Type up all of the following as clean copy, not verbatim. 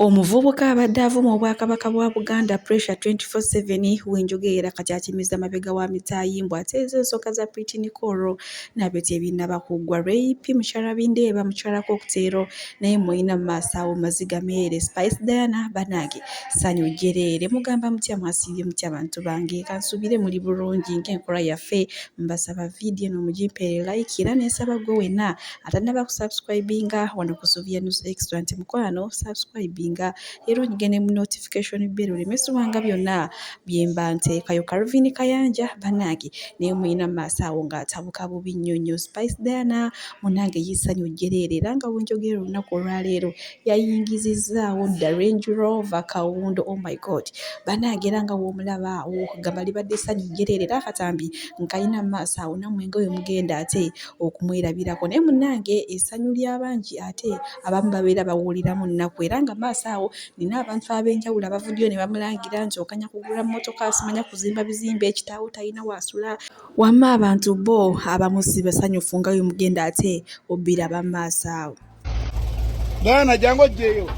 Omuvubuka abadde avuma obwakabaka bwa Buganda pressure 24/7 wenjogeera kati akimiza mabega wa mitayimbwa ateeza ensooka za Pretty Nicole nabeti ebinnaba kuggwa rape mukyala bindeeba mukyalako okuteero naye mulina mu maaso awo maziga meere Spice Diana banange ssanyu jjereere mugamba mutya mwasiibye mutya abantu bange kansubire muli bulungi ng'enkola yaffe mbasaba vidiyo n'omugimpeere like era n'ensaba gwe wenna atannaba kusubscribinga wano ku Sylvia News Extra nti mukwano subscribing era onyigene mu notification bell olemesibwanga byonna byemba nteekayo. Calvin Kayanja banange naye muyina mu maaso awo ng'atabuka bubi nnyonnyo Spice Diana munange yisanyu jjereere era nga wenjogera olunaku olwaleero yayingizizaawo dda Range Rover Kawundo. Oh my God banange era nga w'omulaba awo gamba libadde essanyu jjereere era akatambi nkayina mu maaso awo nammwe nga we mugenda ate okumwerabirako naye munange essanyu ly'abangi ate abamu babeera bawuliramu nnaku era nga maaso awo nina abantu ab'enjawulo abavuddeyo ne bamulangira nti okanya kugula mmotoka asimanya kuzimba bizimbe ekitaawo talina waasula wamma abantu bo abamusi basanyufu nga we mugenda ate obbiraba mu maaso awo. Bana jangu ojjeeyo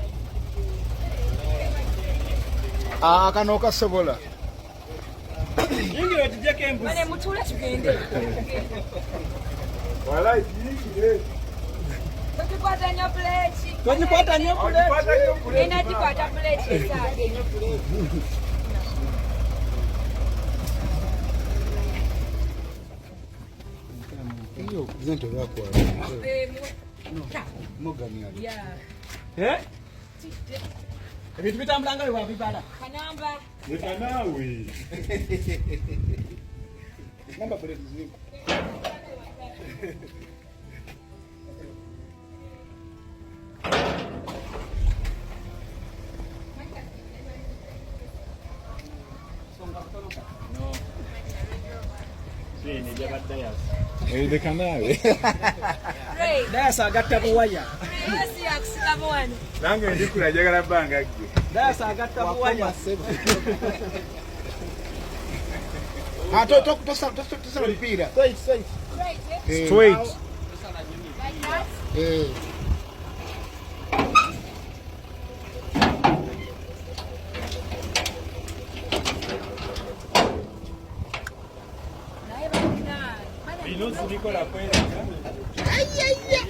akano kasobola yingira tujjeko embuzi bale mutule tugende wala yingire tukwata nnyo plate tukwata nnyo plate ina tukwata plate esage iyo zento yakwa mogani ali ebintu bitambulanga we wabibala kanamba nekanawe namba plate ziko the canal. That's a got to wire. Language you could have bang. That's a got to wire. I talk to some Peter. Straight. No subiko la puerta. Ay ay ay.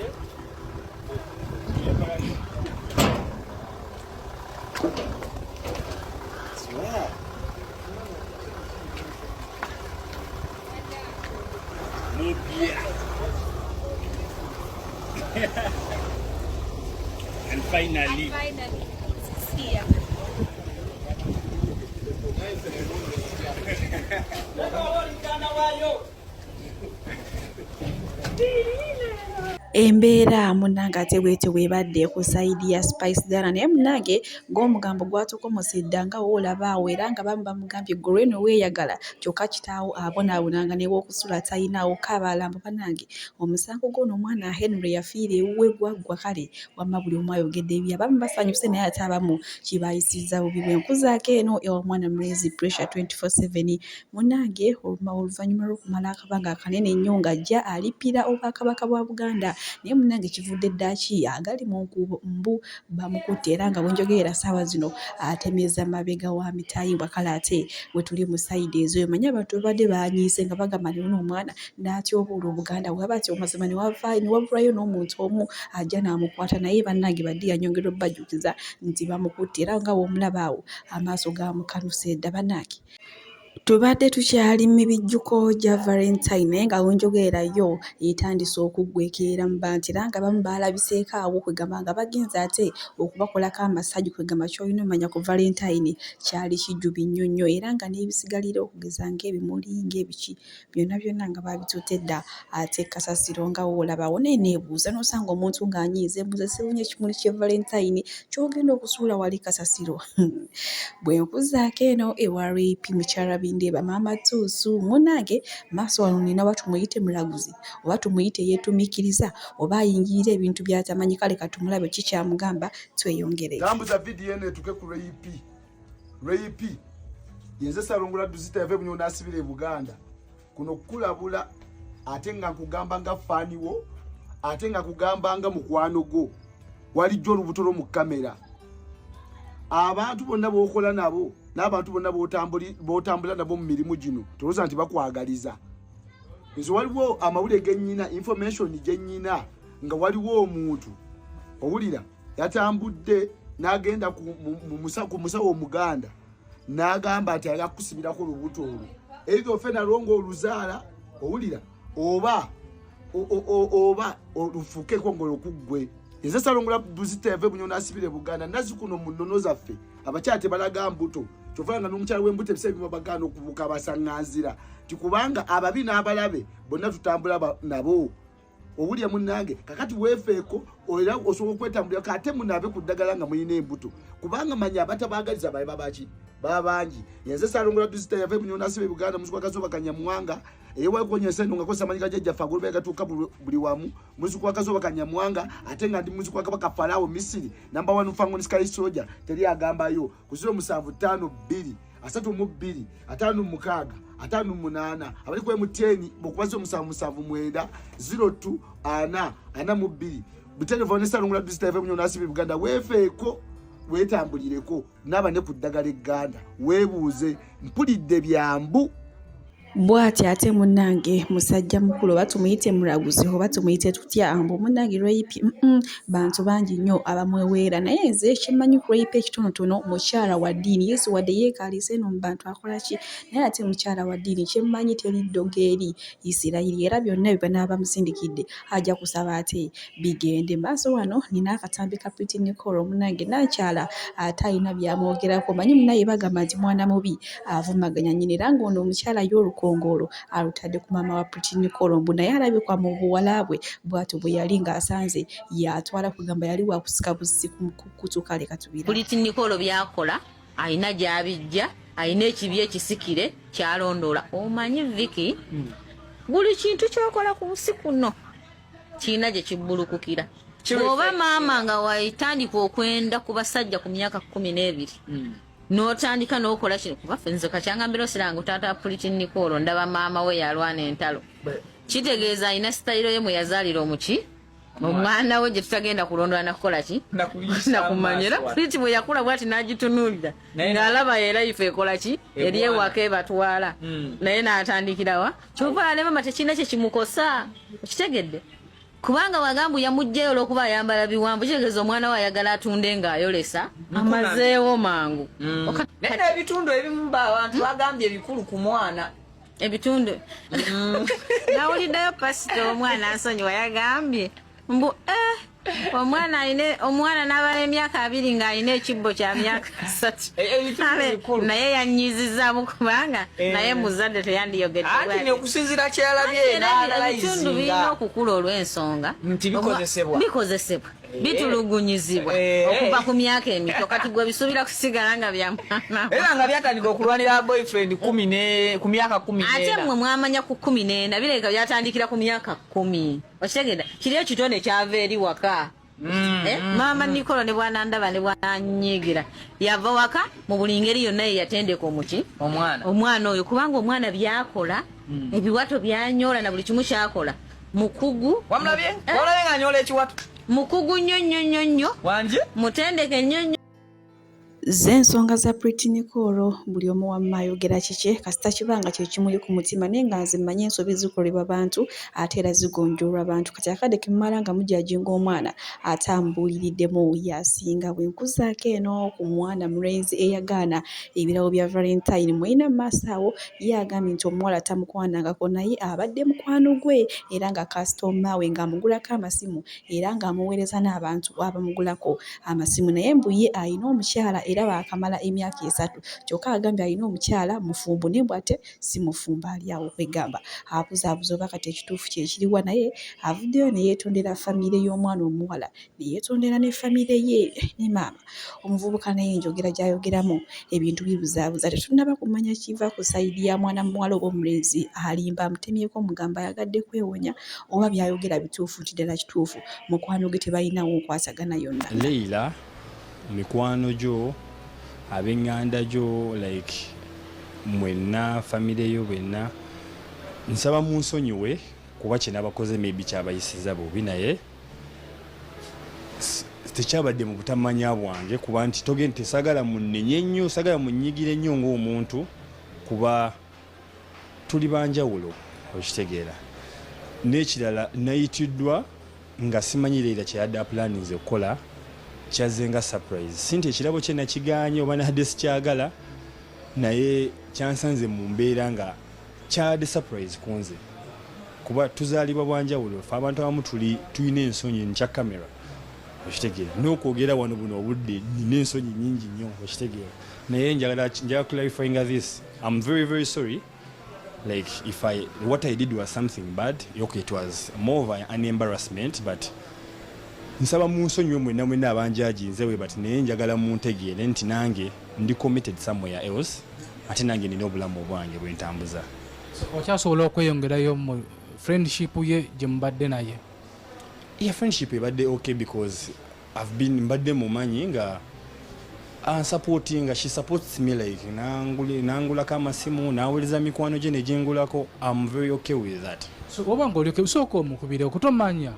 Muy bien. And finally it's here. Embeera munange ate bwete weebadde ku sayidi ya Spice Diana naye munange ng'omugambo gwatukomosedda nga woolaba awo era nga bamu bamugambye gwe lweno weeyagala kyokka kitaawo abonaabonanga ne w'okusula tayinaawo kaabalambo banange omusango gw'ono omwana Henry yafiira ewuwe gwaggwa kale wamma buli omu ayogedde ebi abamu basanyuse naye ate abamu kibayisizza bubi bwenkuzaako eno omwana mulezi pressure 24/7 munange oluvannyuma lw'okumala akabanga akanene nnyo ng'ajja alipira obwakabaka bwa Buganda naye munange kivudde ddaki agali mu nkubo mbu bamukute era nga bwenjogerera ssaawa zino atemeza mabega wa mitayimbwa kale ate we tuli mu sayidi ezo manya abantu babadde baanyiise nga bagamba nino omwana n'atyobola Obuganda bwaba ati omazima ne wavulayo n'omuntu omu ajja n'amukwata naye bannange badde yanyongera obbajjukiza nti bamukute era nga w'omulaba awo amaaso gaamukanuse dda bannange. Tubadde tukyali mu bijjuko gya Valentine naye nga wenjogeerayo etandise okuggwekeera mu bantu era nga bamu baalabiseeko awo kwegamba nga bagenze ate okubakolako amasajju kwegamba ky'olina omanya ku Valentine kyali kijjubi nnyo era nga n'ebisigalira okugeza ng'ebimuli ng'ebiki byonna byonna nga babitutte dda ate kasasiro nga woolabawo naye neebuuza n'osanga omuntu ng'anyiiza embuuza siwunye ekimuli kye Valentine ky'ogenda okusuula wali kasasiro bwe nkuzaako eno ewa rape mukyala bindeeba maama Tuusu munange maaso wano nina oba tumuyite mulaguzi oba tumuyite yeetumiikiriza oba ayingirira ebintu by'atamanyi kale katumulabe kikyamugamba tweyongere. Gambuza vidiyo eno etuke ku rape yenze Salongola Duzita yave bunyo nasibira e Buganda kuno kulabula ate nga nkugamba nga faaniwo ate nga kugamba nga mukwano go walijjo olubutolo mu kamera abantu bonna bokola nabo n'abantu bonna botambula nabo mu mirimu gino tolooza nti bakwagaliza. Nze waliwo amawulire gennyina information gennyina nga waliwo omuntu owulira yatambudde n'agenda ku musawo omuganda n'agamba nti ayagala kusibirako olubuto olwo either ofe nalongo oluzaala owulira oba olufuuke ekongolo kuggwe. Nze salongola Buzita yave bunyona asibire Buganda nazi kuno mu nnono zaffe abakyala tebalaga mbuto kyova nga n'omukyala w'embuto ebisa ebimu baganda okubuka basaŋŋanzira tikubanga ababi n'abalabe bonna tutambula nabo owulya munnange kakati weefeeko era osobola okwetambulira kate munabe ku ddagala nga mulina embuto kubanga manya abatabagaliza babe babaki babangi. Yenze salongola Buzita yave bunyona asibire Buganda muziku akazoba Kanyamwanga eyewakonye nga kosa manyiga jajja fagulube gatuka buli wamu muziku akazoba Kanyamwanga ate nga ndi muziku akabaka Farao Misiri namba 1 Fangoni Sky Soldier teri agambayo kuziro 752 32 56 58 abali kwa muteni bokwazo 772 02 ana 42 butelefone salongola Buzita yave bunyona asibire Buganda weefeeko wetambulireko n'abane ku ddagala egganda weebuuze mpulidde byambu. Bwati ate munnange musajja mukulu batumuyite mulaguzi oba tumuyite tutya ambo munnange rape bantu bangi nnyo abamweweera naye nze kimanyi ku rape ekitonotono mukyala wa ddiini Yesu wadde yeekaalise eno mu bantu akola ki naye ate mukyala wa ddiini kyemmanyi teriddoga eri Isirayiri era byonna bye banaaba musindikidde ajja kusaba ate bigende maaso wano nina akatambi ka Pretty Nicole munnange nakyala ate alina byamwogerako manyi munaye bagamba nti mwana mubi avumaganya nnyini era ng'ono omukyala y'olukongolo alutadde ku maama wa Pretty Nicole mbu naye alabikwa mu buwala bwe bw'atyo bwe yali ng'asanze yatwala kugamba yali wakusika busi kutuka leka tubira. Pretty Nicole byakola alina gy'abijja alina ekibi ekisikire kyalondoola omanyi Vicky buli kintu kyokola ku nsi kuno kirina gye kibbulukukira. Bw'oba maama nga wayitandika okwenda ku basajja ku myaka 12 n'otandika n'okola kino kuba nze kakyangambira osiranga taata Pretty Nicole ndaba maama we yalwana entalo kitegeeza alina sitayiro ye mwe yazaalira omuki omwana we gye tutagenda kulondola nakukola ki nakumanyira Pretty bwe yakula bwati n'agitunuulira ng'alaba era ife ekola ki eri ewaka ebatwala naye n'atandikirawa kyova alema mate kirina kye kimukosa okitegedde kubanga wagambu yamujjayo olw'okuba ayambala biwambu kitegeeza omwana we ayagala atunde ng'ayolesa amazeewo mangu naye ebitundu ebimu abantu bagambye ebikulu ku mwana ebitundu nawuliddeyo pasito omwana ansonyiwa yagambye mbu omwana n'abala emyaka 2 ng'alina ekibbo kya myaka 3 naye yanyizizaamu kubanga naye muzadde teyandiyogedde anti okusinzira kyalabye ebitundu birina okukula olw'ensonga nti bikozesebwa bitulugunyizibwa okuva ku myaka emito kati gwe bisuubira kusigala nga bya mwana era nga byatandika okulwanira boyfriend ku myaka 10 ate mmwe mwamanya ku 14 bireka byatandikira ku myaka 10 okitegedde kiri ekitone kyava eri waka maama Nicole ne bwanandaba ne bwananyigira yava waka mu buli ngeri yonna ye yatendeka omuki omwana oyo kubanga omwana byakola ebiwato byanyola na buli kimu kyakola mukugu wamulabye nga nyola ekiwato mukugu nnyonnyonnyonnyo wanje mutendeke nnyonnyo z'ensonga za Pretty Nicole buli omu wamma ayogera kike kasita kibanga kye kimuli ku mutima naye nga nze mmanyi ensobi zikolebwa bantu ate era zigonjoolwa abantu kati akadde kemmala nga mujajinga omwana ate ambuuliriddemu yasinga bwe nkuzaako eno ku mwana mulenzi eyagaana ebirawo bya Valentine mwina mu maaso awo ye agambye nti omuwala tamukwanangako naye abadde mukwano gwe era nga kasitoma we ng'amugulako amasimu era ng'amuweereza n'abantu abamugulako amasimu naye mbu ye alina omukyala era baakamala emyaka 3 kyokka agambye alina omukyala mufumbo naye bw ate si mufumbo ali awo kwegamba abuzaabuza oba kati ekituufu kyekiriwa naye avuddeyo ne yeetondera famire y'omwana omuwala ne yeetondera ne famire ye ne maama omuvubuka naye enjogera gy'ayogeramu ebintu bibuzaabuza tetunnaba kumanya kiva ku sayidi ya mwana muwala oba omulenzi alimba amutemyeko omugamba ayagadde kwewonya oba byayogera bituufu nti ddala kituufu mukwano gwe tebalinawo nkwasagana yonna. Leila mikwano gyo ab'eŋŋanda gyo like mwenna famire yo benna nsaba munsonyiwe kuba kye nabakoze maybe kyabayisiza bubi naye tekyabadde mu butamanya bwange kuba nti togende tesagala munnenye nnyo sagala munnyigire nnyo ng'omuntu kuba tuli banjawulo okitegeera n'ekirala nayitiddwa nga simanyire era kyeyadde aplaninze okukola kyazze nga surprise sinti ekirabo kye nakiganye oba nadde sikyagala naye kyansanze mu mbeera nga kyadde surprise kunze kuba tuzaalibwa bwanjawulo fe abantu abamu tulina ensonyi nkya kamera okitegeera n'okwogera wano buno obudde nina ensonyi nyingi nnyo okitegeera naye njagala clarifying this I'm very very sorry like if what I did was something bad okay it was more of an embarrassment but nsaba munsonyiwe mwenna abanjaginze we but naye njagala muntegeere nti nange ndi committed somewhere else ate nange nina obulamu obwange bwentambuza okyasobola okweyongerayo mu friendship ye gye mubadde naye friendship ebadde okay because I've been mbadde mumanyi nga supporting she supports me like nangulako amasimu nawuliriza mikwano gye negingulako I'm very okay with that so oba ngaolyoke usooka omukubire okutomanya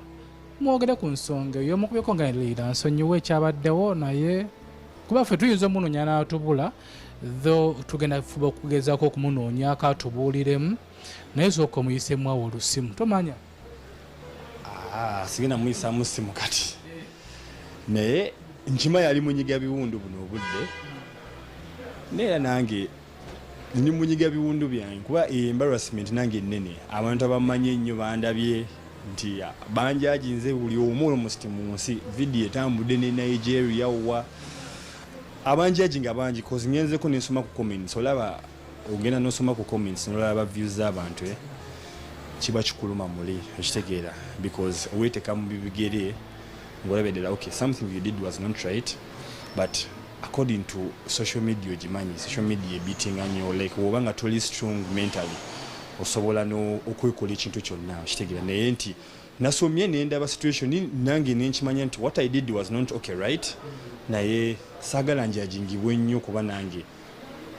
mwogere ku nsonga eyo omukubireko nga leader nsonyiwe ekyabaddewo naye kuba ffe tuyinza omunoonya n'atubula tho tugenda fuba okugezaako okumunoonyako atubuuliremu naye sooka omuyisemu awo olusimu tomanya sigenda muyisaamu simu kati naye nkima yali munyiga biwundu buno obudde neera nange ndi munyiga biwundu byange kuba embarrassment nange ennene abantu abamanyi ennyo bandabye nti banjaginze buli omu almost mu nsi vidiyo etambudde ne Nigeria wa abanjajinga bangi cause ngenzeko nensoma ku comments olaba ogenda nosoma ku comments nolaba views z'abantu kiba kikuluma muli okitegeera because weeteka mu bibigere ngolabedera okay something you did was not right but according to social media ogimanyi social media beating anyo like wobanga toli strong mentally osobola no okwekola ekintu kyonna okitegeera naye nti nasomye nendaba situation nange nenkimanya nti what I did was not okay right naye sagala njagingibwe nnyo kuba nange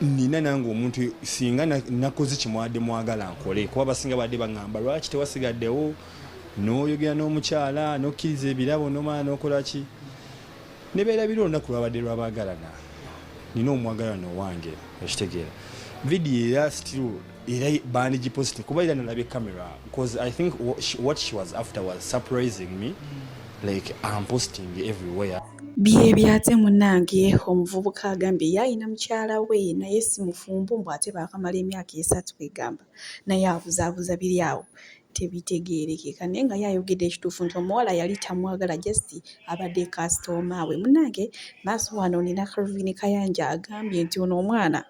nina nange omuntu singa nakoze kimwadde mwagala nkole kuba basinga badde baŋŋamba lwaki tewasigaddewo n'oyogera n'omukyala n'okkiriza ebirabo n'omwana n'okola ki nebeerabira olunaku lwabadde lwabagalana nina omwagalano wange okitegeera vidiyo era still era bandigiposite kuba era nalabye camera because I think what she was after was surprising me like I'm posting everywhere bye byate munange omuvubuka agambye yayina mukyala we naye si mufumbo mbw ate baakamala emyaka 3 kwegamba naye abuzaabuza biri awo tebitegeerekeka naye nga yayogedde ekituufu nti omuwala yali tamwagala just abadde kasitoma we munange maaso wano nina Calvin Kayanja agambye nti ono omwana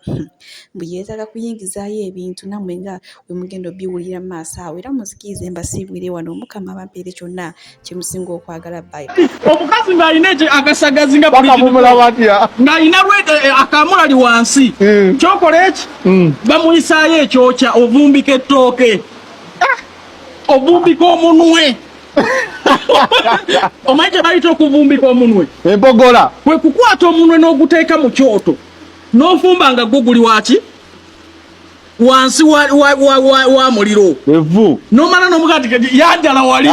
bwe yeetaaga kuyingizaayo ebintu nammwe nga we mugenda obiwulira mu maaso awo era muzikiize mbasiibwire wano omukama abampeere kyonna kye musinga okwagala bayo omukazi ng'alina agasagazi nga ng'alina akamulali wansi kyokola eki bamuyisaayo ekyokya ovumbika ettooke ovumbika omunwe omanyi kye bayita okuvumbika omunwe empogola kwe kukwata omunwe n'oguteeka mu kyoto n'ofumba nga gwo guli waki wansi wa muliro evu n'omala n'omugati yajjala wali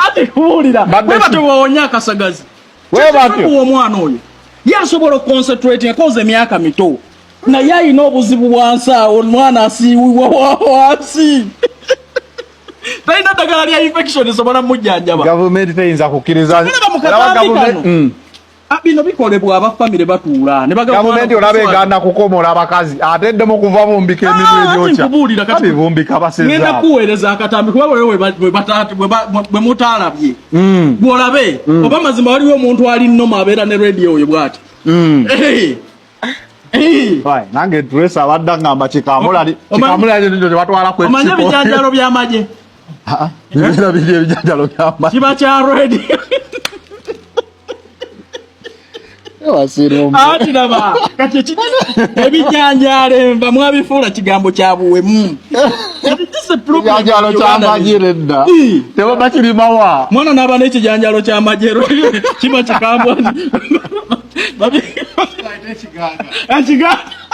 ate kuwulira weba tewawonya akasagazi webatyo omwana oyo yasobola okonsentrating akoze emyaka mito naye ayina obuzibu bwansi awo omwana asiiwibwa wansi talina ddagala lya infection esobola mujjanjaba gavumenti teyinza kukkiriza bino bikolebwa abafamire batuula gavumenti olaba egaana kukomola abakazi ate eddemu kuva mumbika eminwe egyokya bivumbika basengenda kuweereza akatambi kuba bwe mutaalabye gwolabe oba mazima waliwo omuntu ali nnoma abeera ne radio oyo bw'ati nange tulesa abadde ngamba kikamulali tebatwala omanye ebijanjalo by'amagye bibeera biri ebijanjalo by'amagye kiba kya radio atiraba kati ebijanjalo enva mwabifuula kigambo kya buwemu ekijanjalo ky'amagye edda tebaba kirimawa mwana n'aba n'ekijanjalo ky'amagye kiba kikambwa ekiganda